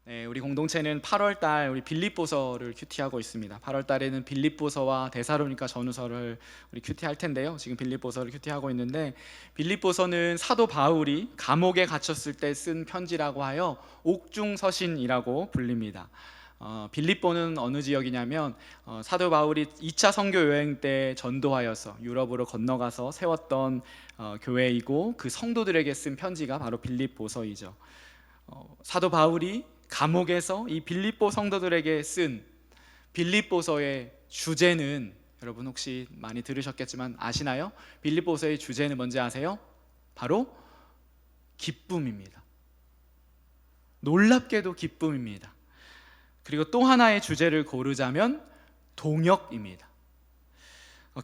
네, 우리 공동체는 8월 달 우리 빌립보서를 큐티하고 있습니다. 8월 달에는 빌립보서와 데살로니가 전후서를 우리 큐티할 텐데요. 지금 빌립보서를 큐티하고 있는데, 빌립보서는 사도 바울이 감옥에 갇혔을 때 쓴 편지라고 하여 옥중서신이라고 불립니다. 빌립보는 어느 지역이냐면 사도 바울이 2차 선교 여행 때 전도하여서 유럽으로 건너가서 세웠던 교회이고, 그 성도들에게 쓴 편지가 바로 빌립보서이죠. 사도 바울이 감옥에서 이 빌립보 성도들에게 쓴 빌립보서의 주제는, 여러분 혹시 많이 들으셨겠지만 아시나요? 빌립보서의 주제는 뭔지 아세요? 바로 기쁨입니다. 놀랍게도 기쁨입니다. 그리고 또 하나의 주제를 고르자면 동역입니다.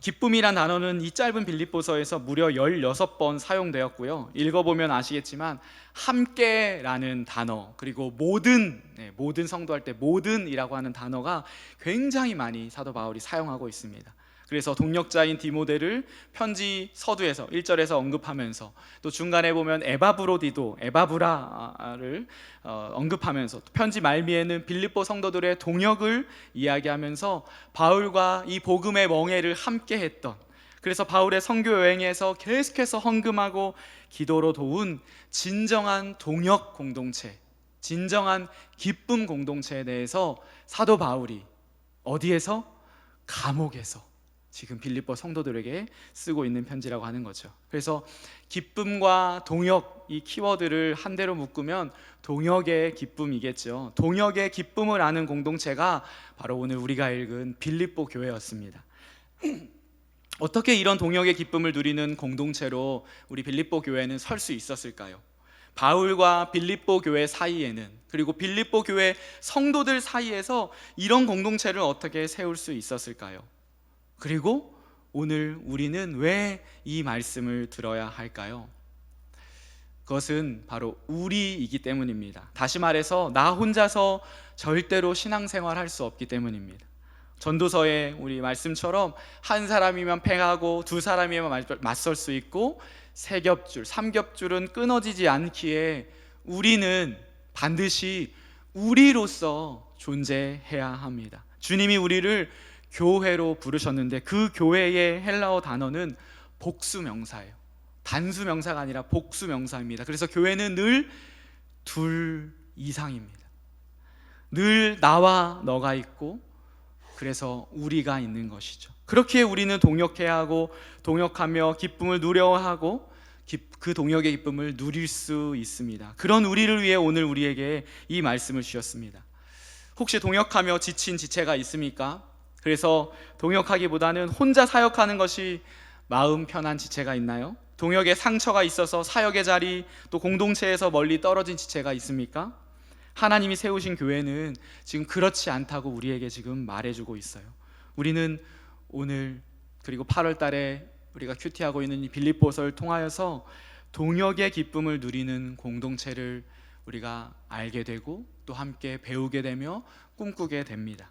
기쁨이란 단어는 이 짧은 빌립보서에서 무려 16번 사용되었고요. 읽어보면 아시겠지만 함께라는 단어, 그리고 모든 성도할 때 모든이라고 하는 단어가 굉장히 많이 사도 바울이 사용하고 있습니다. 그래서 동역자인 디모데를 편지 서두에서 1절에서 언급하면서, 또 중간에 보면 에바브라를 언급하면서, 또 편지 말미에는 빌립보 성도들의 동역을 이야기하면서 바울과 이 복음의 멍에를 함께 했던, 그래서 바울의 선교 여행에서 계속해서 헌금하고 기도로 도운 진정한 동역 공동체, 진정한 기쁨 공동체에 대해서 사도 바울이 어디에서? 감옥에서 지금 빌립보 성도들에게 쓰고 있는 편지라고 하는 거죠. 그래서 기쁨과 동역, 이 키워드를 한 대로 묶으면 동역의 기쁨이겠죠. 동역의 기쁨을 아는 공동체가 바로 오늘 우리가 읽은 빌립보 교회였습니다. 어떻게 이런 동역의 기쁨을 누리는 공동체로 우리 빌립보 교회는 설 수 있었을까요? 바울과 빌립보 교회 사이에는, 그리고 빌립보 교회 성도들 사이에서 이런 공동체를 어떻게 세울 수 있었을까요? 그리고 오늘 우리는 왜 이 말씀을 들어야 할까요? 그것은 바로 우리이기 때문입니다. 다시 말해서 나 혼자서 절대로 신앙생활 할 수 없기 때문입니다. 전도서의 우리 말씀처럼 한 사람이면 팽하고 두 사람이면 맞설 수 있고, 세 겹줄, 3겹줄은 끊어지지 않기에 우리는 반드시 우리로서 존재해야 합니다. 주님이 우리를 교회로 부르셨는데 그 교회의 헬라어 단어는 복수명사예요. 단수명사가 아니라 복수명사입니다. 그래서 교회는 늘 둘 이상입니다. 늘 나와 너가 있고, 그래서 우리가 있는 것이죠. 그렇기에 우리는 동역해야 하고, 동역하며 기쁨을 누려야 하고, 그 동역의 기쁨을 누릴 수 있습니다. 그런 우리를 위해 오늘 우리에게 이 말씀을 주셨습니다. 혹시 동역하며 지친 지체가 있습니까? 그래서 동역하기보다는 혼자 사역하는 것이 마음 편한 지체가 있나요? 동역에 상처가 있어서 사역의 자리, 또 공동체에서 멀리 떨어진 지체가 있습니까? 하나님이 세우신 교회는 지금 그렇지 않다고 우리에게 지금 말해주고 있어요. 우리는 오늘, 그리고 8월 달에 우리가 큐티하고 있는 이 빌립보서를 통하여서 동역의 기쁨을 누리는 공동체를 우리가 알게 되고, 또 함께 배우게 되며 꿈꾸게 됩니다.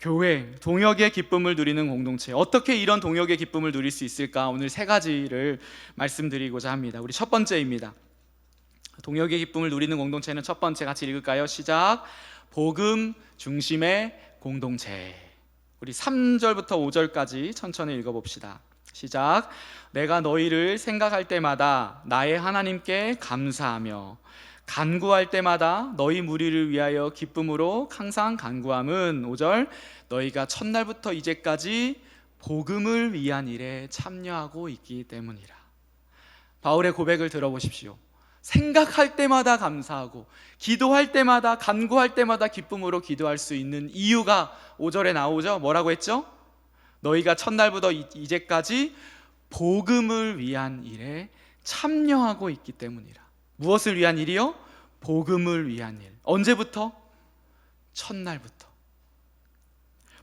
교회, 동역의 기쁨을 누리는 공동체, 어떻게 이런 동역의 기쁨을 누릴 수 있을까? 오늘 세 가지를 말씀드리고자 합니다. 우리 첫 번째입니다. 동역의 기쁨을 누리는 공동체는 첫 번째, 같이 읽을까요? 시작. 복음 중심의 공동체. 우리 3절부터 5절까지 천천히 읽어봅시다. 시작. 내가 너희를 생각할 때마다 나의 하나님께 감사하며 간구할 때마다 너희 무리를 위하여 기쁨으로 항상 간구함은, 5절, 너희가 첫날부터 이제까지 복음을 위한 일에 참여하고 있기 때문이라. 바울의 고백을 들어보십시오. 생각할 때마다 감사하고, 기도할 때마다, 간구할 때마다 기쁨으로 기도할 수 있는 이유가 5절에 나오죠. 뭐라고 했죠? 너희가 첫날부터 이제까지 복음을 위한 일에 참여하고 있기 때문이라. 무엇을 위한 일이요? 복음을 위한 일. 언제부터? 첫날부터.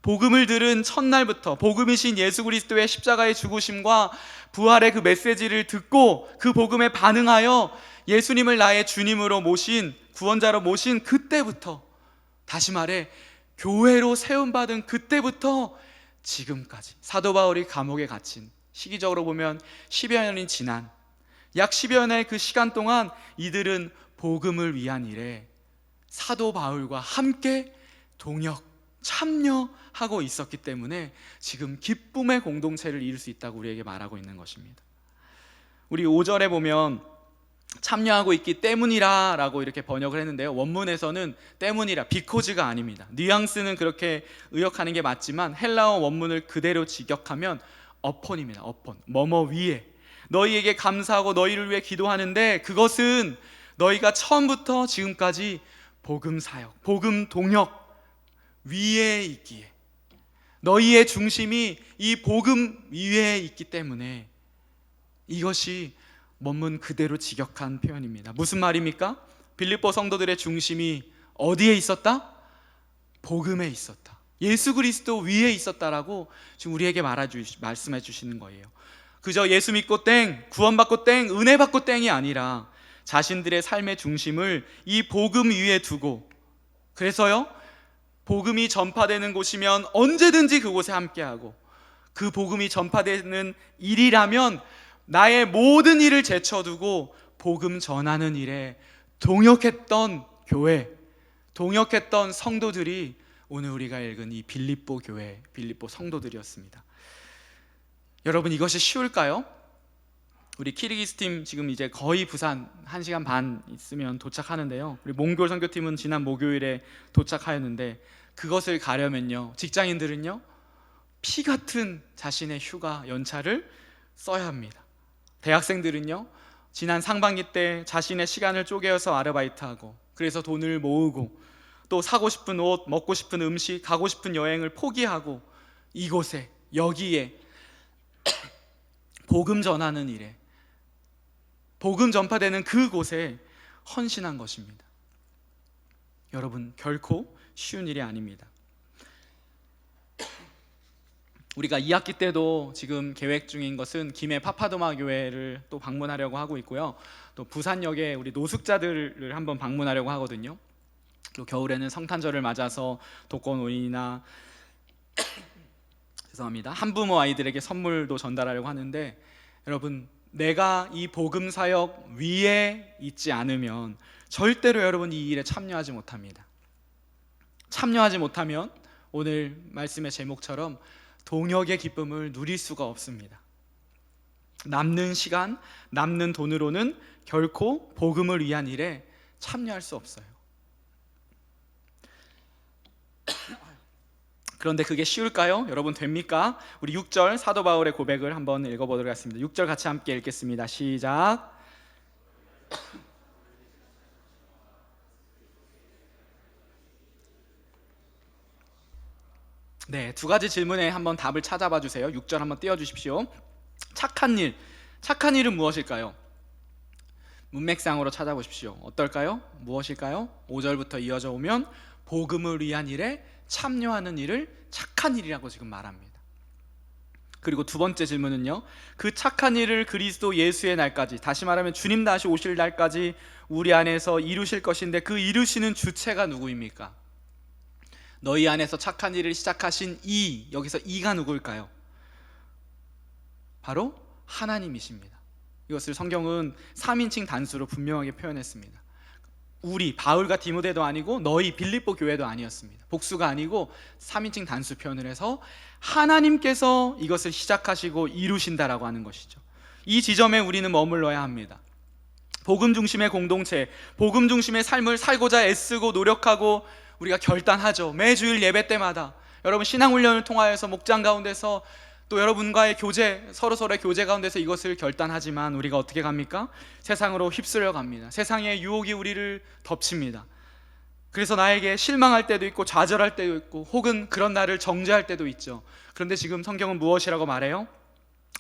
복음을 들은 첫날부터, 복음이신 예수 그리스도의 십자가의 죽으심과 부활의 그 메시지를 듣고 그 복음에 반응하여 예수님을 나의 주님으로 모신, 구원자로 모신 그때부터, 다시 말해 교회로 세움받은 그때부터 지금까지, 사도 바울이 감옥에 갇힌, 시기적으로 보면 10여 년이 지난 약 10여 년의 그 시간 동안 이들은 복음을 위한 일에 사도 바울과 함께 동역, 참여하고 있었기 때문에 지금 기쁨의 공동체를 이룰 수 있다고 우리에게 말하고 있는 것입니다. 우리 5절에 보면 참여하고 있기 때문이라 라고 이렇게 번역을 했는데요, 원문에서는 때문이라, 비코즈가 아닙니다. 뉘앙스는 그렇게 의역하는 게 맞지만 헬라어 원문을 그대로 직역하면 어폰입니다. 어폰, 뭐뭐 위에, 너희에게 감사하고 너희를 위해 기도하는데 그것은 너희가 처음부터 지금까지 복음 사역, 복음 동역 위에 있기에, 너희의 중심이 이 복음 위에 있기 때문에, 이것이 원문 그대로 직역한 표현입니다. 무슨 말입니까? 빌립보 성도들의 중심이 어디에 있었다? 복음에 있었다. 예수 그리스도 위에 있었다라고 지금 우리에게 말씀해 주시는 거예요. 그저 예수 믿고 땡, 구원받고 땡, 은혜 받고 땡이 아니라 자신들의 삶의 중심을 이 복음 위에 두고, 그래서요, 복음이 전파되는 곳이면 언제든지 그곳에 함께하고, 그 복음이 전파되는 일이라면 나의 모든 일을 제쳐두고 복음 전하는 일에 동역했던 교회, 동역했던 성도들이 오늘 우리가 읽은 이 빌립보 교회, 빌립보 성도들이었습니다. 여러분, 이것이 쉬울까요? 우리 키르기스 팀 지금 이제 거의 부산 1시간 반 있으면 도착하는데요, 우리 몽골 선교팀은 지난 목요일에 도착하였는데, 그것을 가려면요, 직장인들은요, 피 같은 자신의 휴가 연차를 써야 합니다. 대학생들은요, 지난 상반기 때 자신의 시간을 쪼개어서 아르바이트하고, 그래서 돈을 모으고, 또 사고 싶은 옷, 먹고 싶은 음식, 가고 싶은 여행을 포기하고 이곳에, 여기에 복음 전하는 일에, 복음 전파되는 그곳에 헌신한 것입니다. 여러분, 결코 쉬운 일이 아닙니다. 우리가 2학기 때도 지금 계획 중인 것은 김해 파파도마 교회를 또 방문하려고 하고 있고요, 또 부산역에 우리 노숙자들을 한번 방문하려고 하거든요. 또 겨울에는 성탄절을 맞아서 독거노인이나 죄송합니다, 한부모 아이들에게 선물도 전달하려고 하는데, 여러분, 내가 이 복음 사역 위에 있지 않으면 절대로 여러분 이 일에 참여하지 못합니다. 참여하지 못하면 오늘 말씀의 제목처럼 동역의 기쁨을 누릴 수가 없습니다. 남는 시간, 남는 돈으로는 결코 복음을 위한 일에 참여할 수 없어요. 그런데 그게 쉬울까요? 여러분, 됩니까? 우리 6절 사도 바울의 고백을 한번 읽어보도록 하겠습니다. 6절 같이 함께 읽겠습니다. 시작. 네, 두 가지 질문에 한번 답을 찾아봐 주세요. 6절 한번 띄워주십시오. 착한 일, 착한 일은 무엇일까요? 문맥상으로 찾아보십시오. 어떨까요? 무엇일까요? 5절부터 이어져 오면 복음을 위한 일에 참여하는 일을 착한 일이라고 지금 말합니다. 그리고 두 번째 질문은요, 그 착한 일을 그리스도 예수의 날까지, 다시 말하면 주님 다시 오실 날까지 우리 안에서 이루실 것인데, 그 이루시는 주체가 누구입니까? 너희 안에서 착한 일을 시작하신 이, 여기서 이가 누구일까요? 바로 하나님이십니다. 이것을 성경은 3인칭 단수로 분명하게 표현했습니다. 우리, 바울과 디모데도 아니고 너희 빌립보 교회도 아니었습니다. 복수가 아니고 3인칭 단수 표현을 해서 하나님께서 이것을 시작하시고 이루신다라고 하는 것이죠. 이 지점에 우리는 머물러야 합니다. 복음 중심의 공동체, 복음 중심의 삶을 살고자 애쓰고 노력하고 우리가 결단하죠. 매주일 예배 때마다 여러분, 신앙훈련을 통하여서 목장 가운데서 또 여러분과의 교제, 서로서로의 교제 가운데서 이것을 결단하지만 우리가 어떻게 갑니까? 세상으로 휩쓸려 갑니다. 세상의 유혹이 우리를 덮칩니다. 그래서 나에게 실망할 때도 있고 좌절할 때도 있고, 혹은 그런 나를 정죄할 때도 있죠. 그런데 지금 성경은 무엇이라고 말해요?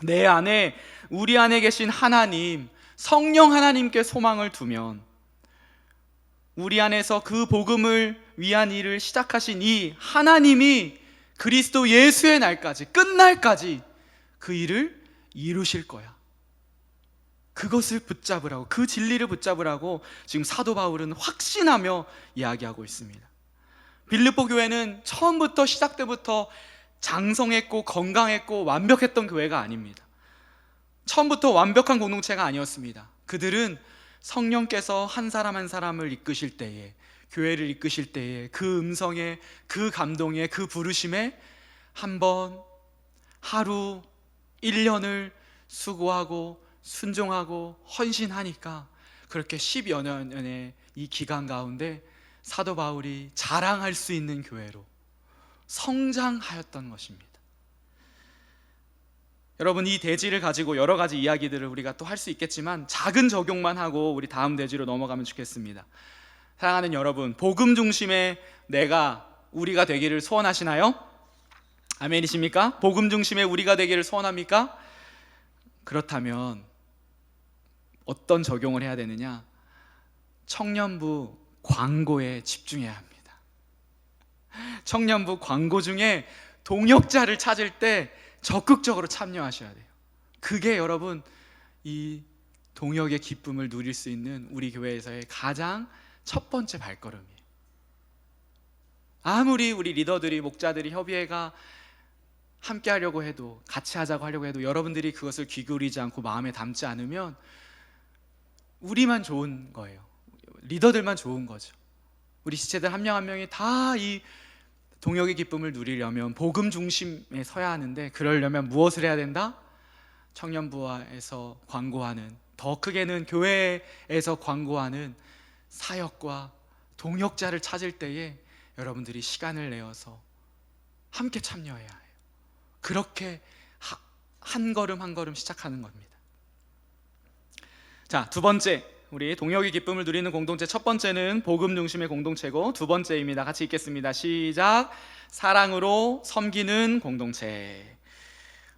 내 안에, 우리 안에 계신 하나님, 성령 하나님께 소망을 두면, 우리 안에서 그 복음을 위한 일을 시작하신 이 하나님이 그리스도 예수의 날까지, 끝날까지 그 일을 이루실 거야. 그것을 붙잡으라고, 그 진리를 붙잡으라고 지금 사도 바울은 확신하며 이야기하고 있습니다. 빌립보 교회는 처음부터, 시작 때부터 장성했고 건강했고 완벽했던 교회가 아닙니다. 처음부터 완벽한 공동체가 아니었습니다. 그들은 성령께서 한 사람 한 사람을 이끄실 때에 교회를 이끄실 때에 그 음성에, 그 감동에, 그 부르심에 한번 하루 1년을 수고하고 순종하고 헌신하니까 그렇게 10여 년의 이 기간 가운데 사도 바울이 자랑할 수 있는 교회로 성장하였던 것입니다. 여러분, 이 대지를 가지고 여러 가지 이야기들을 우리가 또 할 수 있겠지만 작은 적용만 하고 우리 다음 대지로 넘어가면 좋겠습니다. 사랑하는 여러분, 복음 중심의 우리가 되기를 소원하시나요? 아멘이십니까? 복음 중심의 우리가 되기를 소원합니까? 그렇다면 어떤 적용을 해야 되느냐? 청년부 광고에 집중해야 합니다. 청년부 광고 중에 동역자를 찾을 때 적극적으로 참여하셔야 돼요. 그게 여러분 이 동역의 기쁨을 누릴 수 있는 우리 교회에서의 가장 첫 번째 발걸음이에요. 아무리 우리 리더들이, 목자들이 협의회가 함께 하려고 해도, 같이 하자고 하려고 해도 여러분들이 그것을 귀 기울이지 않고 마음에 담지 않으면 우리만 좋은 거예요. 리더들만 좋은 거죠. 우리 지체들 한 명 한 명이 다 이 동역의 기쁨을 누리려면 복음 중심에 서야 하는데, 그러려면 무엇을 해야 된다? 청년부에서 광고하는, 더 크게는 교회에서 광고하는 사역과 동역자를 찾을 때에 여러분들이 시간을 내어서 함께 참여해야 해요. 그렇게 한 걸음 한 걸음 시작하는 겁니다. 자, 두 번째, 우리 동역의 기쁨을 누리는 공동체, 첫 번째는 복음 중심의 공동체고, 두 번째입니다. 같이 읽겠습니다. 시작. 사랑으로 섬기는 공동체.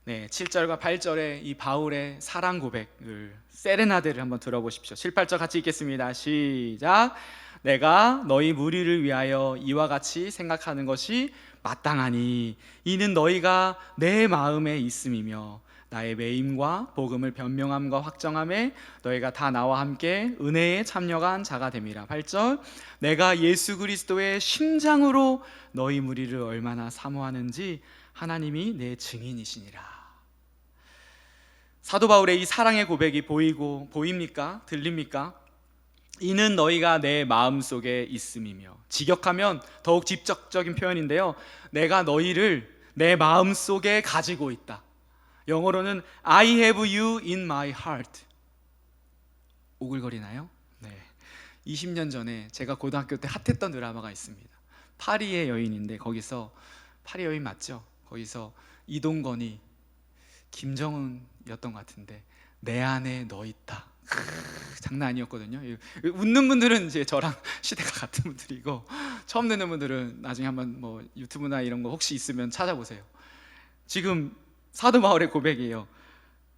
네, 7절과 8절의 이 바울의 사랑 고백을, 세레나데를 한번 들어보십시오. 7, 8절 같이 읽겠습니다. 시작. 내가 너희 무리를 위하여 이와 같이 생각하는 것이 마땅하니 이는 너희가 내 마음에 있음이며 나의 매임과 복음을 변명함과 확정함에 너희가 다 나와 함께 은혜에 참여한 자가 됨이라. 8절. 내가 예수 그리스도의 심장으로 너희 무리를 얼마나 사모하는지 하나님이 내 증인이시니라. 사도 바울의 이 사랑의 고백이 보입니까? 들립니까? 이는 너희가 내 마음속에 있음이며, 직역하면 더욱 직접적인 표현인데요, 내가 너희를 내 마음속에 가지고 있다. 영어로는 I have you in my heart. 오글거리나요? 네. 20년 전에 제가 고등학교 때 핫했던 드라마가 있습니다. 파리의 여인인데, 거기서, 파리 여인 맞죠? 거기서 이동건이 김정은이었던 것 같은데, 내 안에 너 있다. 장난 아니었거든요. 웃는 분들은 이제 저랑 시대가 같은 분들이고, 처음 듣는 분들은 나중에 한번 뭐 유튜브나 이런 거 혹시 있으면 찾아보세요. 지금 사도 바울의 고백이에요.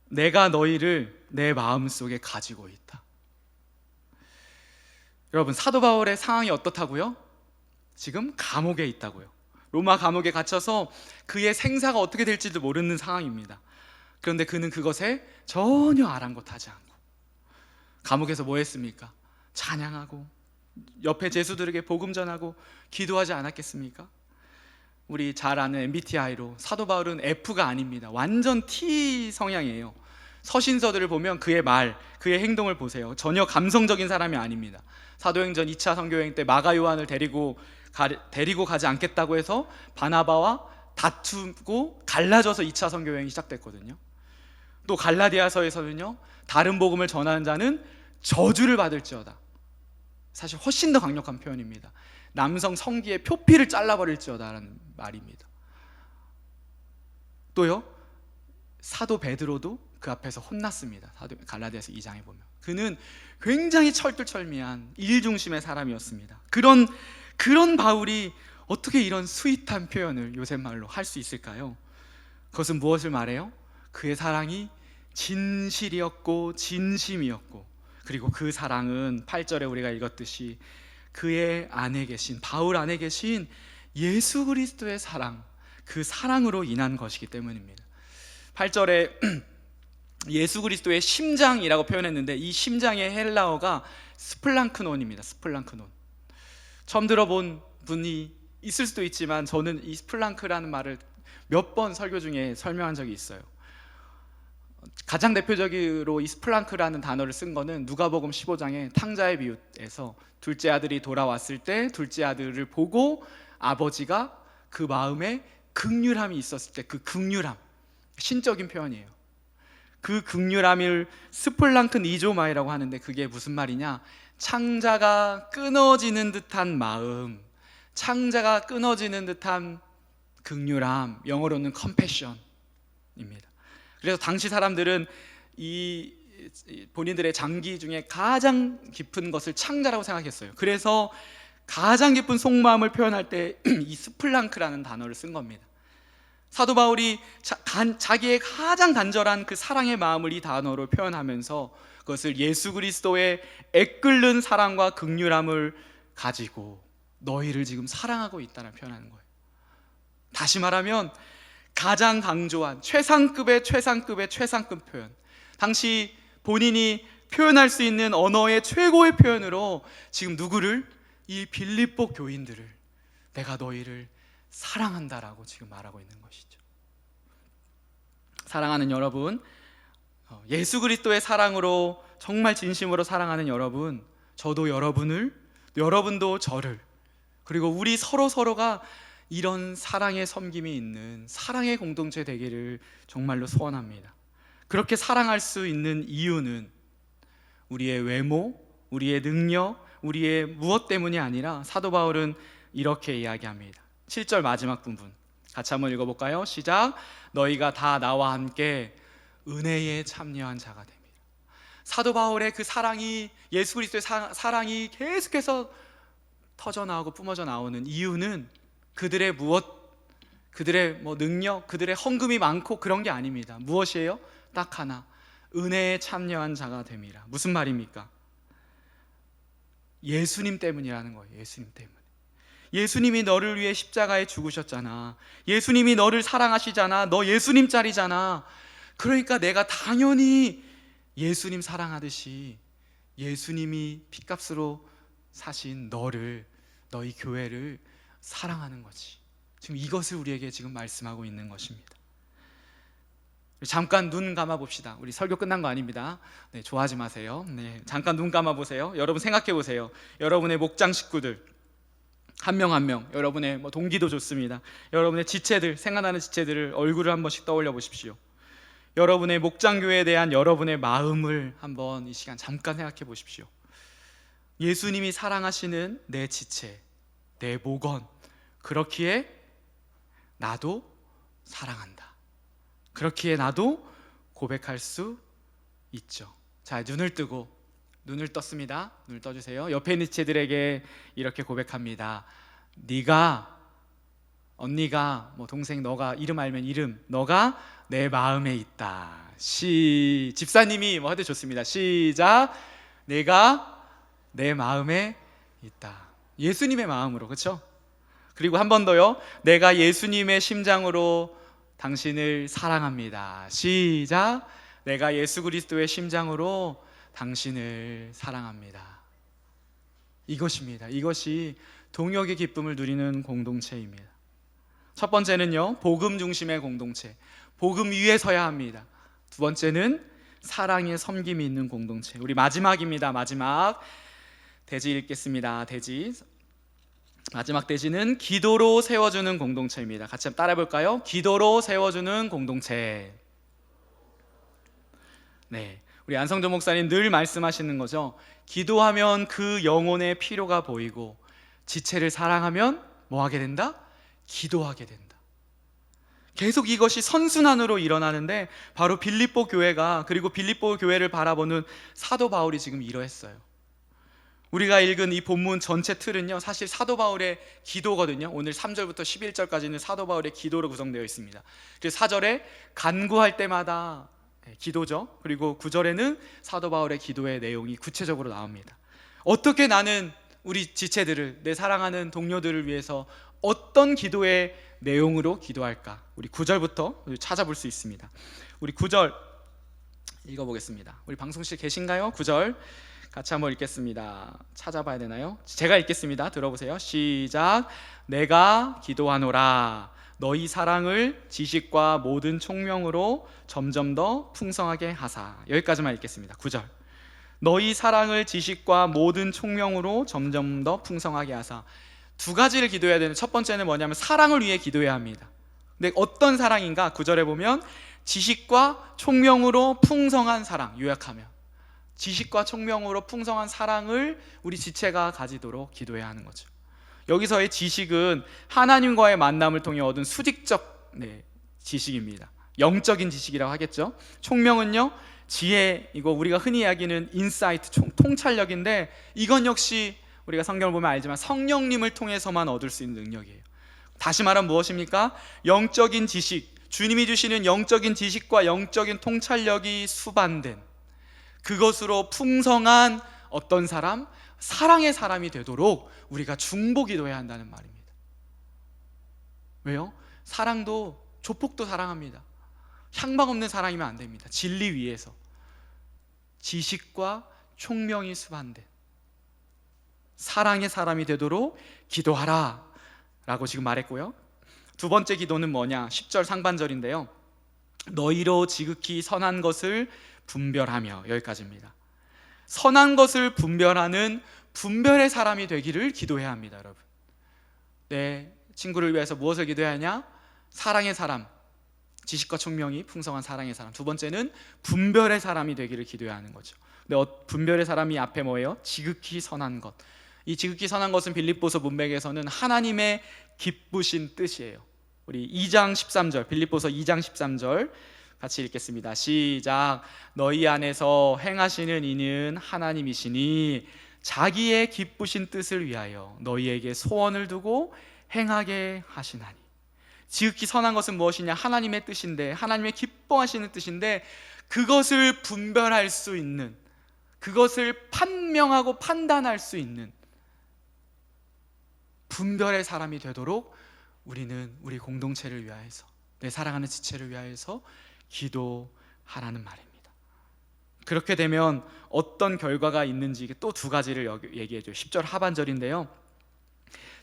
내가 너희를 내 마음속에 가지고 있다. 여러분, 사도 바울의 상황이 어떻다고요? 지금 감옥에 있다고요. 로마 감옥에 갇혀서 그의 생사가 어떻게 될지도 모르는 상황입니다. 그런데 그는 그것에 전혀 아랑곳하지 않고 감옥에서 뭐 했습니까? 찬양하고 옆에 제수들에게 복음 전하고 기도하지 않았겠습니까? 우리 잘 아는 MBTI로 사도 바울은 F가 아닙니다. 완전 T 성향이에요. 서신서들을 보면 그의 말, 그의 행동을 보세요. 전혀 감성적인 사람이 아닙니다. 사도행전 2차 선교여행 때 마가 요한을 데리고 가지 않겠다고 해서 바나바와 다투고 갈라져서 2차 선교여행이 시작됐거든요. 또 갈라디아서에서는요, 다른 복음을 전하는 자는 저주를 받을지어다. 사실 훨씬 더 강력한 표현입니다. 남성 성기의 표피를 잘라버릴지어다라는 말입니다. 또요, 사도 베드로도 그 앞에서 혼났습니다. 갈라디아서 2장에 보면 그는 굉장히 철두철미한 일중심의 사람이었습니다. 그런 바울이 어떻게 이런 스윗한 표현을 요새 말로 할 수 있을까요? 그것은 무엇을 말해요? 그의 사랑이 진실이었고 진심이었고, 그리고 그 사랑은 8절에 우리가 읽었듯이 그의 안에 계신, 바울 안에 계신 예수 그리스도의 사랑, 그 사랑으로 인한 것이기 때문입니다. 8절에 예수 그리스도의 심장이라고 표현했는데, 이 심장의 헬라어가 스플랑크논입니다. 스플랑크논. 처음 들어본 분이 있을 수도 있지만 저는 이 스플랑크라는 말을 몇 번 설교 중에 설명한 적이 있어요. 가장 대표적으로 이 스플랑크라는 단어를 쓴 거는 누가복음 15장의 탕자의 비유에서 둘째 아들이 돌아왔을 때 둘째 아들을 보고 아버지가 그 마음에 긍휼함이 있었을 때, 그 긍휼함, 신적인 표현이에요. 그 긍휼함을 스플랑큰 이조마이라고 하는데, 그게 무슨 말이냐, 창자가 끊어지는 듯한 마음, 창자가 끊어지는 듯한 긍휼함, 영어로는 compassion입니다. 그래서 당시 사람들은 이 본인들의 장기 중에 가장 깊은 것을 창자라고 생각했어요. 그래서 가장 깊은 속마음을 표현할 때 이 스플랑크라는 단어를 쓴 겁니다. 사도 바울이 자기의 가장 간절한 그 사랑의 마음을 이 단어로 표현하면서 그것을 예수 그리스도의 애끓는 사랑과 긍휼함을 가지고 너희를 지금 사랑하고 있다는 표현하는 거예요. 다시 말하면 가장 강조한 최상급의 최상급 표현, 당시 본인이 표현할 수 있는 언어의 최고의 표현으로 지금 누구를? 이 빌립보 교인들을 내가 너희를 사랑한다라고 지금 말하고 있는 것이죠. 사랑하는 여러분, 예수 그리스도의 사랑으로 정말 진심으로 사랑하는 여러분, 저도 여러분을, 여러분도 저를, 그리고 우리 서로가 이런 사랑의 섬김이 있는 사랑의 공동체 되기를 정말로 소원합니다. 그렇게 사랑할 수 있는 이유는 우리의 외모, 우리의 능력, 우리의 무엇 때문이 아니라 사도 바울은 이렇게 이야기합니다. 7절 마지막 부분 같이 한번 읽어볼까요? 시작. 너희가 다 나와 함께 은혜에 참여한 자가 됩니다. 사도 바울의 그 사랑이, 예수 그리스도의 사랑이 계속해서 터져나오고 뿜어져 나오는 이유는 그들의 무엇, 그들의 능력, 그들의 헌금이 많고 그런 게 아닙니다. 무엇이에요? 딱 하나, 은혜에 참여한 자가 됨이라. 무슨 말입니까? 예수님 때문이라는 거예요. 예수님 때문에. 예수님이 너를 위해 십자가에 죽으셨잖아. 예수님이 너를 사랑하시잖아. 너 예수님 짤이잖아. 그러니까 내가 당연히 예수님 사랑하듯이 예수님이 피값으로 사신 너를, 너희 교회를 사랑하는 거지. 지금 이것을 우리에게 지금 말씀하고 있는 것입니다. 잠깐 눈 감아 봅시다. 우리 설교 끝난 거 아닙니다. 네, 좋아하지 마세요. 네, 잠깐 눈 감아 보세요. 여러분 생각해 보세요. 여러분의 목장 식구들 한 명 한 명, 여러분의 동기도 좋습니다. 여러분의 지체들, 생각나는 지체들을 얼굴을 한 번씩 떠올려 보십시오. 여러분의 목장교회에 대한 여러분의 마음을 한번 이 시간 잠깐 생각해 보십시오. 예수님이 사랑하시는 내 지체, 내 목원, 그렇기에 나도 사랑한다. 그렇기에 나도 고백할 수 있죠. 자, 눈을 뜨고, 눈을 떴습니다. 눈을 떠주세요. 옆에 있는 지체들에게 이렇게 고백합니다. 네가, 언니가, 동생, 너가, 이름 알면 이름, 너가 내 마음에 있다. 집사님이 해도 좋습니다. 시작. 내가 내 마음에 있다. 예수님의 마음으로, 그렇죠? 그리고 한 번 더요. 내가 예수님의 심장으로 당신을 사랑합니다. 시작. 내가 예수 그리스도의 심장으로 당신을 사랑합니다. 이것입니다. 이것이 동역의 기쁨을 누리는 공동체입니다. 첫 번째는요, 복음 중심의 공동체, 복음 위에 서야 합니다. 두 번째는 사랑의 섬김이 있는 공동체. 우리 마지막입니다. 마지막 대지 읽겠습니다. 대지, 마지막 대지는 기도로 세워주는 공동체입니다. 같이 한번 따라해 볼까요? 기도로 세워주는 공동체. 네, 우리 안성조 목사님 늘 말씀하시는 거죠. 기도하면 그 영혼의 필요가 보이고, 지체를 사랑하면 뭐 하게 된다? 기도하게 된다. 계속 이것이 선순환으로 일어나는데, 바로 빌립보 교회가, 그리고 빌립보 교회를 바라보는 사도 바울이 지금 이러했어요. 우리가 읽은 이 본문 전체 틀은요, 사실 사도 바울의 기도거든요. 오늘 3절부터 11절까지는 사도 바울의 기도로 구성되어 있습니다. 그래서 4절에 간구할 때마다 기도죠. 그리고 9절에는 사도 바울의 기도의 내용이 구체적으로 나옵니다. 어떻게 나는 우리 지체들을, 내 사랑하는 동료들을 위해서 어떤 기도의 내용으로 기도할까? 우리 9절부터 찾아볼 수 있습니다. 우리 9절 읽어보겠습니다. 우리 방송실 계신가요? 9절 같이 한번 읽겠습니다. 찾아봐야 되나요? 제가 읽겠습니다. 들어보세요. 시작. 내가 기도하노라. 너희 사랑을 지식과 모든 총명으로 점점 더 풍성하게 하사. 여기까지만 읽겠습니다. 9절. 너희 사랑을 지식과 모든 총명으로 점점 더 풍성하게 하사. 두 가지를 기도해야 되는, 첫 번째는 뭐냐면 사랑을 위해 기도해야 합니다. 근데 어떤 사랑인가? 9절에 보면 지식과 총명으로 풍성한 사랑. 요약하면 지식과 총명으로 풍성한 사랑을 우리 지체가 가지도록 기도해야 하는 거죠. 여기서의 지식은 하나님과의 만남을 통해 얻은 수직적 지식입니다. 영적인 지식이라고 하겠죠. 총명은요, 지혜, 이거 우리가 흔히 이야기하는 인사이트, 통찰력인데, 이건 역시 우리가 성경을 보면 알지만 성령님을 통해서만 얻을 수 있는 능력이에요. 다시 말하면 무엇입니까? 영적인 지식, 주님이 주시는 영적인 지식과 영적인 통찰력이 수반된 그것으로 풍성한 어떤 사람? 사랑의 사람이 되도록 우리가 중보기도해야 한다는 말입니다. 왜요? 사랑도, 조폭도 사랑합니다. 향방 없는 사랑이면 안 됩니다. 진리 위에서 지식과 총명이 수반된 사랑의 사람이 되도록 기도하라 라고 지금 말했고요. 두 번째 기도는 뭐냐? 10절 상반절인데요, 너희로 지극히 선한 것을 분별하며. 여기까지입니다. 선한 것을 분별하는 분별의 사람이 되기를 기도해야 합니다. 여러분, 내 친구를 위해서 무엇을 기도해야 하냐? 사랑의 사람, 지식과 총명이 풍성한 사랑의 사람. 두 번째는 분별의 사람이 되기를 기도해야 하는 거죠. 근데 분별의 사람이 앞에 뭐예요? 지극히 선한 것. 이 지극히 선한 것은 빌립보서 문맥에서는 하나님의 기쁘신 뜻이에요. 우리 2장 13절, 빌립보서 2장 13절 같이 읽겠습니다. 시작. 너희 안에서 행하시는 이는 하나님이시니 자기의 기쁘신 뜻을 위하여 너희에게 소원을 두고 행하게 하시나니. 지극히 선한 것은 무엇이냐? 하나님의 뜻인데, 하나님의 기뻐하시는 뜻인데, 그것을 분별할 수 있는, 그것을 판명하고 판단할 수 있는 분별의 사람이 되도록 우리는 우리 공동체를 위하여서, 내 사랑하는 지체를 위하여서 기도하라는 말입니다. 그렇게 되면 어떤 결과가 있는지 또 두 가지를 얘기해줘요. 10절 하반절인데요,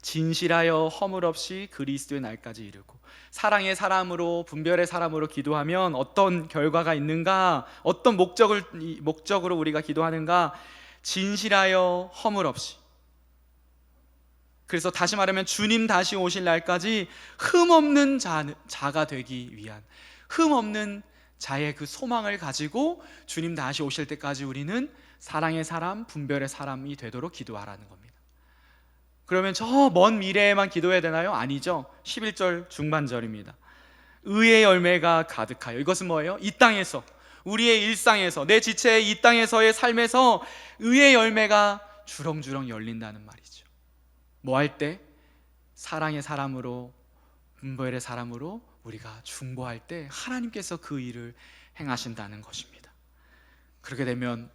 진실하여 허물 없이 그리스도의 날까지 이르고. 사랑의 사람으로, 분별의 사람으로 기도하면 어떤 결과가 있는가? 어떤 목적으로 우리가 기도하는가? 진실하여 허물 없이. 그래서 다시 말하면 주님 다시 오실 날까지 흠없는 자가 되기 위한, 흠없는 자의 그 소망을 가지고 주님 다시 오실 때까지 우리는 사랑의 사람, 분별의 사람이 되도록 기도하라는 겁니다. 그러면 저 먼 미래에만 기도해야 되나요? 아니죠. 11절 중반절입니다. 의의 열매가 가득하여. 이것은 뭐예요? 이 땅에서, 우리의 일상에서, 내 지체의 이 땅에서의 삶에서 의의 열매가 주렁주렁 열린다는 말이죠. 뭐 할 때? 사랑의 사람으로, 분별의 사람으로 우리가 중보할 때 하나님께서 그 일을 행하신다는 것입니다. 그렇게 되면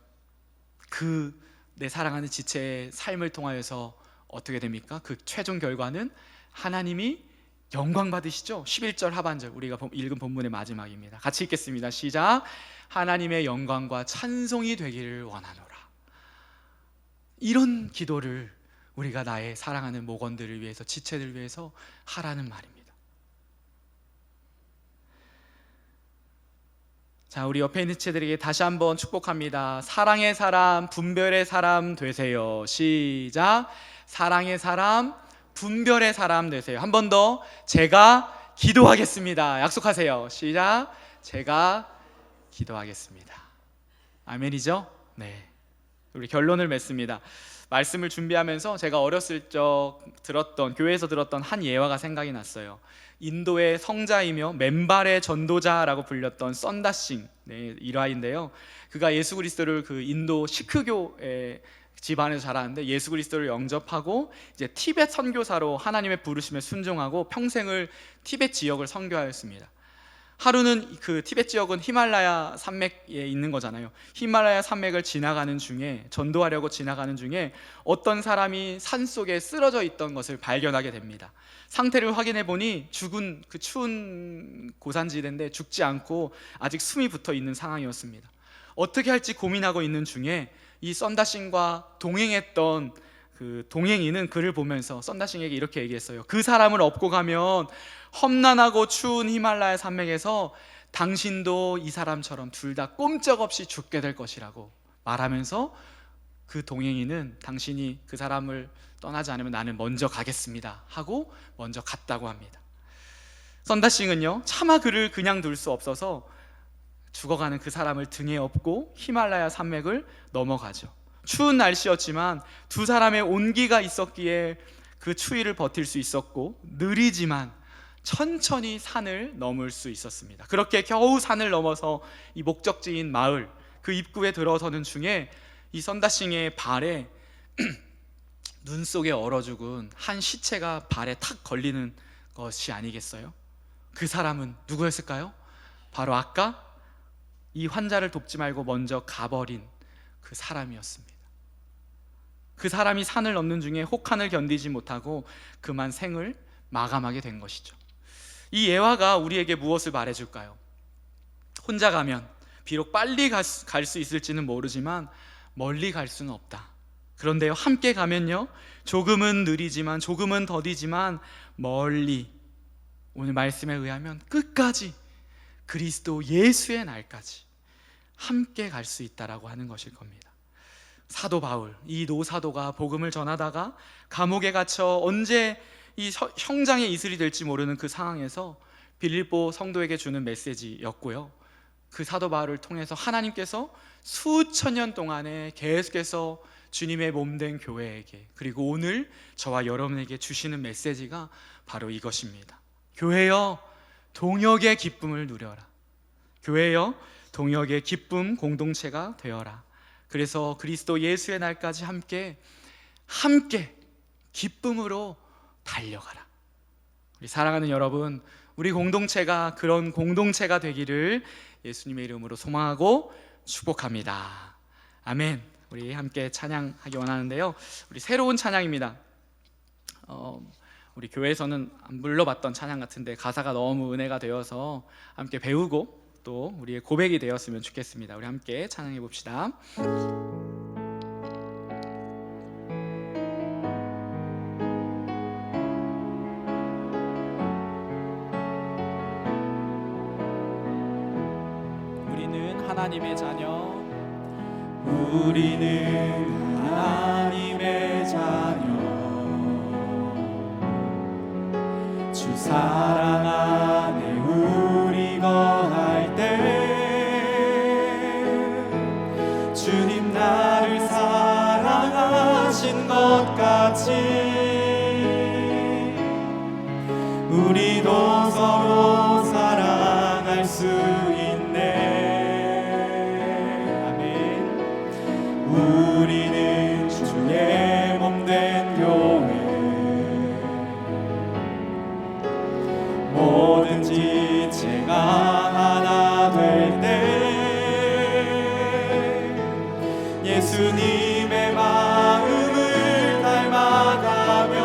내 사랑하는 지체의 삶을 통하여서 어떻게 됩니까? 그 최종 결과는 하나님이 영광 받으시죠. 11절 하반절, 우리가 읽은 본문의 마지막입니다. 같이 읽겠습니다. 시작. 하나님의 영광과 찬송이 되기를 원하노라. 이런 기도를 우리가 나의 사랑하는 목원들을 위해서, 지체들을 위해서 하라는 말입니다. 자, 우리 옆에 있는 지체들에게 다시 한번 축복합니다. 사랑의 사람, 분별의 사람 되세요. 시작. 사랑의 사람, 분별의 사람 되세요. 한 번 더. 제가 기도하겠습니다. 약속하세요. 시작. 제가 기도하겠습니다. 아멘이죠? 네. 우리 결론을 맺습니다. 말씀을 준비하면서 제가 어렸을 적 교회에서 들었던 한 예화가 생각이 났어요. 인도의 성자이며 맨발의 전도자라고 불렸던 썬다싱 일화인데요, 그가 예수 그리스도를 그 인도 시크교의 집안에서 자라는데 예수 그리스도를 영접하고 이제 티벳 선교사로 하나님의 부르심에 순종하고 평생을 티벳 지역을 선교하였습니다. 하루는 그 티벳 지역은 히말라야 산맥에 있는 거잖아요. 히말라야 산맥을 지나가는 중에, 전도하려고 지나가는 중에 어떤 사람이 산속에 쓰러져 있던 것을 발견하게 됩니다. 상태를 확인해 보니 죽은, 그 추운 고산지대인데 죽지 않고 아직 숨이 붙어 있는 상황이었습니다. 어떻게 할지 고민하고 있는 중에 이 썬다신과 동행했던 그 동행인은 그를 보면서 썬다싱에게 이렇게 얘기했어요. 그 사람을 업고 가면 험난하고 추운 히말라야 산맥에서 당신도 이 사람처럼 둘 다 꼼짝없이 죽게 될 것이라고 말하면서 그 동행인은 당신이 그 사람을 떠나지 않으면 나는 먼저 가겠습니다 하고 먼저 갔다고 합니다. 썬다싱은요, 차마 그를 그냥 둘 수 없어서 죽어가는 그 사람을 등에 업고 히말라야 산맥을 넘어가죠. 추운 날씨였지만 두 사람의 온기가 있었기에 그 추위를 버틸 수 있었고, 느리지만 천천히 산을 넘을 수 있었습니다. 그렇게 겨우 산을 넘어서 이 목적지인 마을 그 입구에 들어서는 중에 이 썬다싱의 발에 눈 속에 얼어 죽은 한 시체가 발에 탁 걸리는 것이 아니겠어요? 그 사람은 누구였을까요? 바로 아까 이 환자를 돕지 말고 먼저 가버린 그 사람이었습니다. 그 사람이 산을 넘는 중에 혹한을 견디지 못하고 그만 생을 마감하게 된 것이죠. 이 예화가 우리에게 무엇을 말해줄까요? 혼자 가면 비록 빨리 갈 수 있을지는 모르지만 멀리 갈 수는 없다. 그런데요, 함께 가면요, 조금은 느리지만 조금은 더디지만 멀리, 오늘 말씀에 의하면 끝까지, 그리스도 예수의 날까지 함께 갈 수 있다라고 하는 것일 겁니다. 사도 바울, 이 노사도가 복음을 전하다가 감옥에 갇혀 언제 이 형장의 이슬이 될지 모르는 그 상황에서 빌립보 성도에게 주는 메시지였고요, 그 사도 바울을 통해서 하나님께서 수천 년 동안에 계속해서 주님의 몸된 교회에게, 그리고 오늘 저와 여러분에게 주시는 메시지가 바로 이것입니다. 교회여, 동역의 기쁨을 누려라. 교회여, 동역의 기쁨 공동체가 되어라. 그래서 그리스도 예수의 날까지 함께 기쁨으로 달려가라. 우리 사랑하는 여러분, 우리 공동체가 그런 공동체가 되기를 예수님의 이름으로 소망하고 축복합니다. 아멘. 우리 함께 찬양하기 원하는데요, 우리 새로운 찬양입니다. 우리 교회에서는 안 불러봤던 찬양 같은데 가사가 너무 은혜가 되어서 함께 배우고 또 우리의 고백이 되었으면 좋겠습니다. 우리 함께 찬양해 봅시다. 우리는 하나님의 자녀, 우리는 하나님의 자녀, 주 사랑 안에 우리 거할 때 주님 나를 사랑하신 것 같이 우리도 서로 사랑할 수 있네. 우리는 주의 몸된 교회, 뭐든지 제가 하나 될 때 예수님의 마음을 닮아가며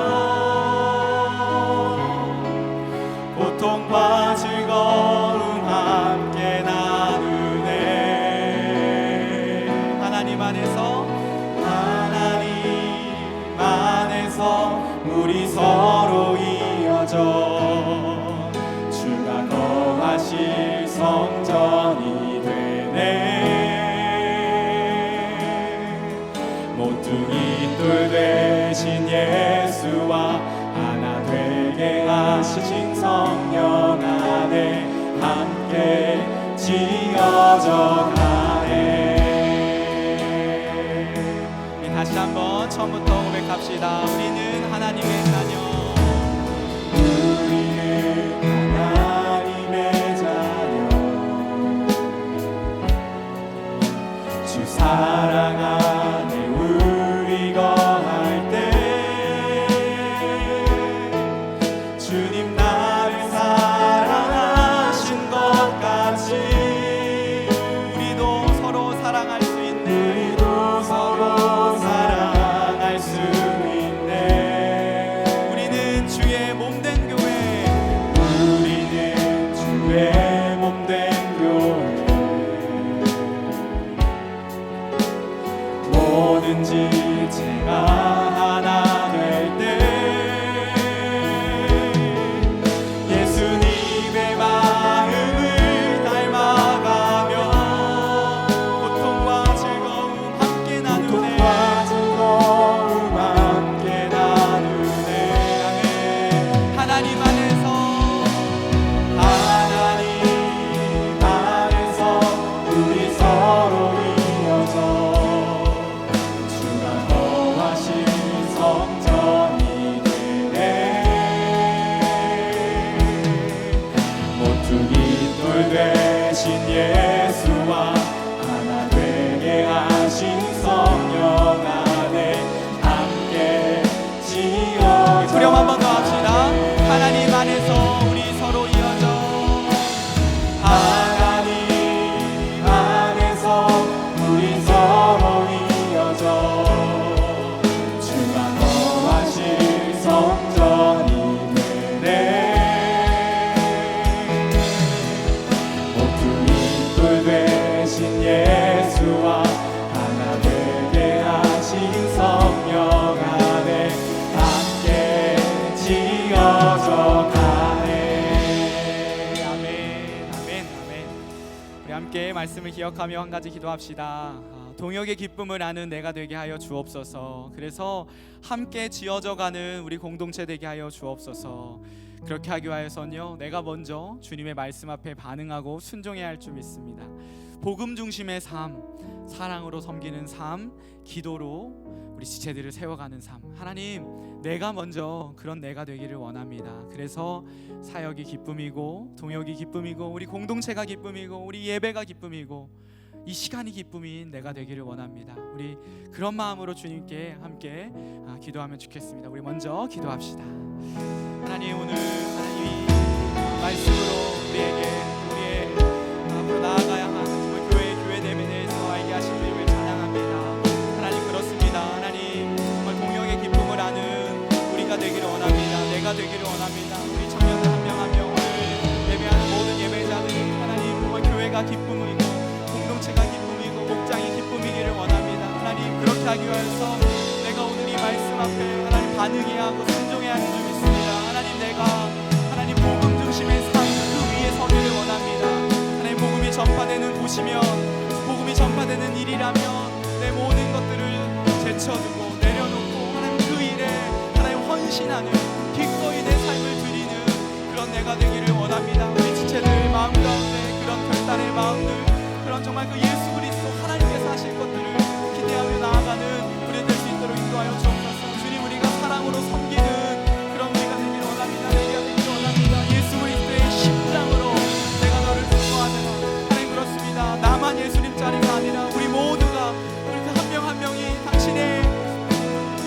고통과 즐거움 함께 나누네. 하나님 안에서 우리 서로 이어져 주가 거하실 성전이 되네. 모퉁이 돌 되신 예수와 하나 되게 하신 성령 안에 함께 지어져 가네. 다시 한번 처음부터 고백합시다. 우리는 하나님의 자녀, 우리는 하나님의 자녀, 주 사랑 안에 우리 거할 때 주님 나를 사랑하신 것 같이 우리도 서로 사랑할 수 있네. 우리도 서로 사랑할 수 있네. 이어져 가네. 아멘, 아멘, 아멘. 우리 함께 말씀을 기억하며 한 가지 기도합시다. 동역의 기쁨을 아는 내가 되게 하여 주옵소서. 그래서 함께 지어져 가는 우리 공동체 되게 하여 주옵소서. 그렇게 하기 위해서는요, 내가 먼저 주님의 말씀 앞에 반응하고 순종해야 할 줄 믿습니다. 복음 중심의 삶, 사랑으로 섬기는 삶, 기도로 우리 지체들을 세워가는 삶. 하나님, 내가 먼저 그런 내가 되기를 원합니다. 그래서 사역이 기쁨이고 동역이 기쁨이고 우리 공동체가 기쁨이고 우리 예배가 기쁨이고 이 시간이 기쁨인 내가 되기를 원합니다. 우리 그런 마음으로 주님께 함께 기도하면 좋겠습니다. 우리 먼저 기도합시다. 하나님, 오늘 하나님이 말씀으로 우리에게 우리의 앞으로 나아가야 하는 정말 교회됨에 대해서 알게 하신 주님을 찬양합니다. 하나님, 그렇습니다. 하나님, 정말 동역의 기쁨을 아는 우리가 되기를 원합니다. 내가 되기를 원합니다. 우리 청년들 한 명 한 명 오늘 예배하는 모든 예배자들, 하나님, 정말 교회가 기쁨이고 공동체가 기쁨이고 목장이 기쁨이기를 원합니다. 하나님, 그렇게 하기 위해서 내가 오늘 이 말씀 앞에 하나님 반응해야 하고 순종해야 하는 줄 믿습니다. 하나님, 내가 하나님 복음 중심의 삶 그 위에 서기를 원합니다. 하나님, 복음이 전파되는 곳이면, 복음이 전파되는 일이라면 내 모든 것들을 제쳐두고 내려놓고 하나님 그 일에 하나님 헌신하는, 기꺼이 내 삶을 드리는 그런 내가 되기를 원합니다. 우리 지체들 마음 가운데 그런 결단의 마음들, 그런 정말 그 예수 그리스도 하나님께서 하실 것들을 기대하며 나아가는 우리 될 수 있도록 인도하여 주옵소서. 주님, 우리가 사랑으로 섬기는 그런 우리가 되기를 원합니다. 우리가 되기를 원합니다. 예수 그리스도의 심장으로 내가 너를 기뻐하는, 하나님, 그렇습니다. 나만 예수님 자리가 아니라 우리 모두가, 우리 그 한 명 한 명이 당신의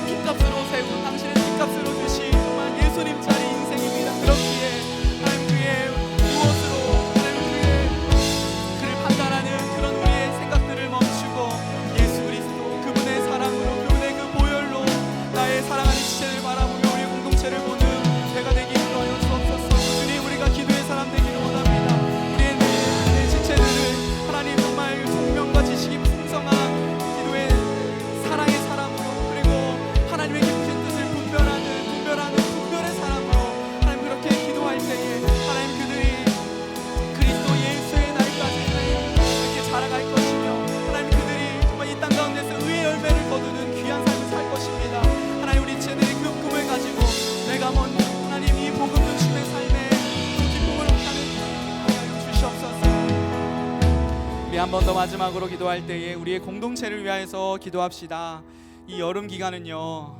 핏값으로 세운, 당신의 핏값으로 주신 정말 예수님 자리 인생입니다. 그렇기에 하나님, 그의 무엇으로 하나님 그를 판단하는 그런 우리의 생각들을 멈추고 예수 그리스도 그분의 사랑으로, 그분의 그 보혈로 나의 사랑하는 지체를 바라보며 우리의 공동체를 보는 내가 되기 인도하여 주옵소서. 주님, 우리가 기도의 사람 되기를 원합니다. 우리의 내 지체들을 하나님 정말 성명과 지식이 풍성한 기도의 사랑의 사람으로, 그리고 하나님의 기쁘신 뜻을 분별의 사람으로 하나님 그렇게 기도할 때에 하나님 그들이 그리스도 예수의 날까지 이렇게 자라갈 것이며, 하나님 그들이 정말 이 땅 가운데서 의의 열매를 거두는 귀한 삶을 살 것입니다. 하나님, 우리 지체들이 그 꿈을 가지고 내가 먼저 하나님 이 복음 중심의 삶에 그 기쁨을 얻는 하여 주시옵소서. 우리 한 번 더 마지막으로 기도할 때에 우리의 공동체를 위하여서 기도합시다. 이 여름 기간은요,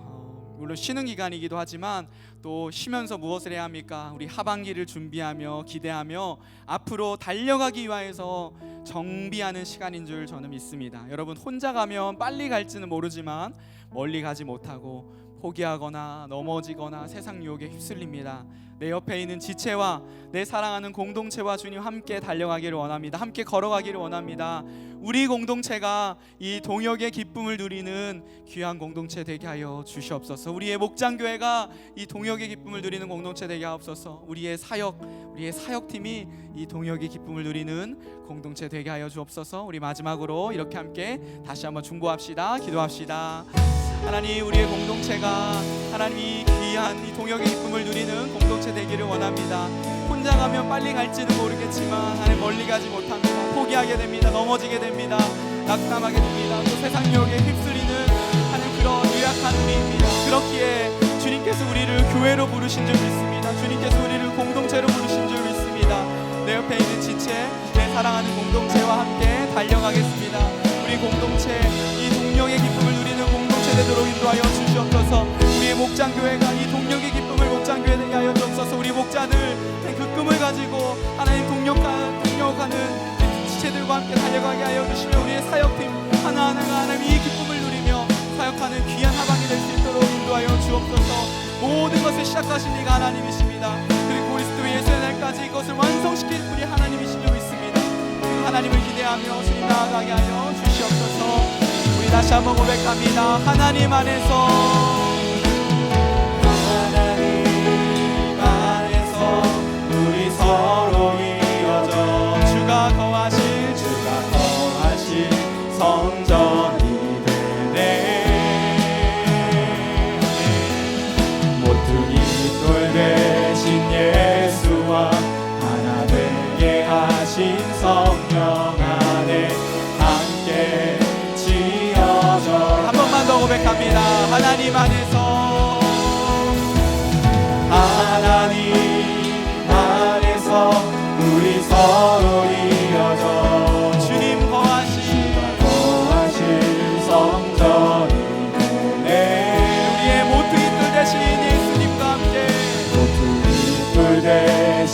물론 쉬는 기간이기도 하지만 또 쉬면서 무엇을 해야 합니까? 우리 하반기를 준비하며 기대하며 앞으로 달려가기 위해서 정비하는 시간인 줄 저는 믿습니다. 여러분, 혼자 가면 빨리 갈지는 모르지만 멀리 가지 못하고 포기하거나 넘어지거나 세상 유혹에 휩쓸립니다. 내 옆에 있는 지체와 내 사랑하는 공동체와 주님 함께 달려가기를 원합니다. 함께 걸어가기를 원합니다. 우리 공동체가 이 동역의 기쁨을 누리는 귀한 공동체 되게 하여 주시옵소서. 우리의 목장교회가 이 동역의 기쁨을 누리는 공동체 되게 하옵소서. 우리의 사역팀이 이 동역의 기쁨을 누리는 공동체 되게 하여 주옵소서. 우리 마지막으로 이렇게 함께 다시 한번 중보합시다. 기도합시다. 하나님, 우리의 공동체가 하나님 이 귀한 이 동역의 기쁨을 누리는 공동체 되기를 원합니다. 혼자 가면 빨리 갈지는 모르겠지만 하나님 멀리 가지 못합니다. 포기하게 됩니다. 넘어지게 됩니다. 낙담하게 됩니다. 또 세상 유혹에 휩쓸리는 하나님 그런 유약한 우리입니다. 그렇기에 주님께서 우리를 교회로 부르신 줄 믿습니다. 주님께서 우리를 공동체로 부르신 줄 믿습니다. 내 옆에 있는 지체, 내 사랑하는 공동체와 함께 달려가겠습니다. 우리 공동체, 이 동역의 기쁨을 누리는 공동체 되도록 인도하여 주시옵소서. 우리의 목장교회가 이 동역의 기쁨을 목장교회 되게 하여 주옵소서. 우리 목자들 그 꿈을 가지고 하나님 동역하는 지체들과 함께 달려가게 하여 주시며 우리의 사역팀 하나하나가 하나님 이 기쁨을 누리며 사역하는 귀한 하반기 될 수 있도록 인도하여 주옵소서. 모든 것을 시작하신 이가 하나님이십니다. 그리고 그리스도 예수의 날까지 이것을 완성시킬 분이 하나님이신 줄 믿습니다. 그 하나님을 기대하며 주님 나아가게 하여 주시옵소서. 우리 다시 한번 고백합니다. 하나님 안에서 우리 서로 이어져 주가 거하실 성전이 되네. 모퉁이 돌되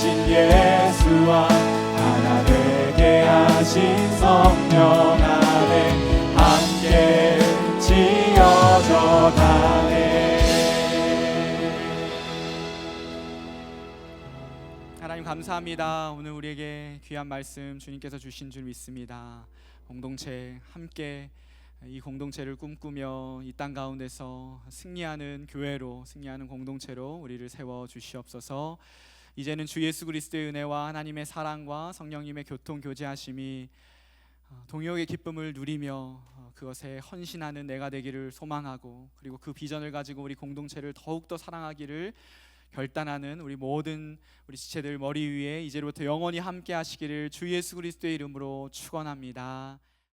하신 예수와 하나 되게 하신 성령 안에 함께 지어져 가네. 하나님 감사합니다. 오늘 우리에게 귀한 말씀 주님께서 주신 줄 믿습니다. 공동체 함께 이 공동체를 꿈꾸며 이 땅 가운데서 승리하는 교회로, 승리하는 공동체로 우리를 세워 주시옵소서. 이제는 주 예수 그리스도의 은혜와 하나님의 사랑과 성령님의 교통 교제하심이 동역의 기쁨을 누리며 그것에 헌신하는 내가 되기를 소망하고, 그리고 그 비전을 가지고 우리 공동체를 더욱더 사랑하기를 결단하는 우리 모든 우리 지체들 머리 위에 이제로부터 영원히 함께 하시기를 주 예수 그리스도의 이름으로 축원합니다.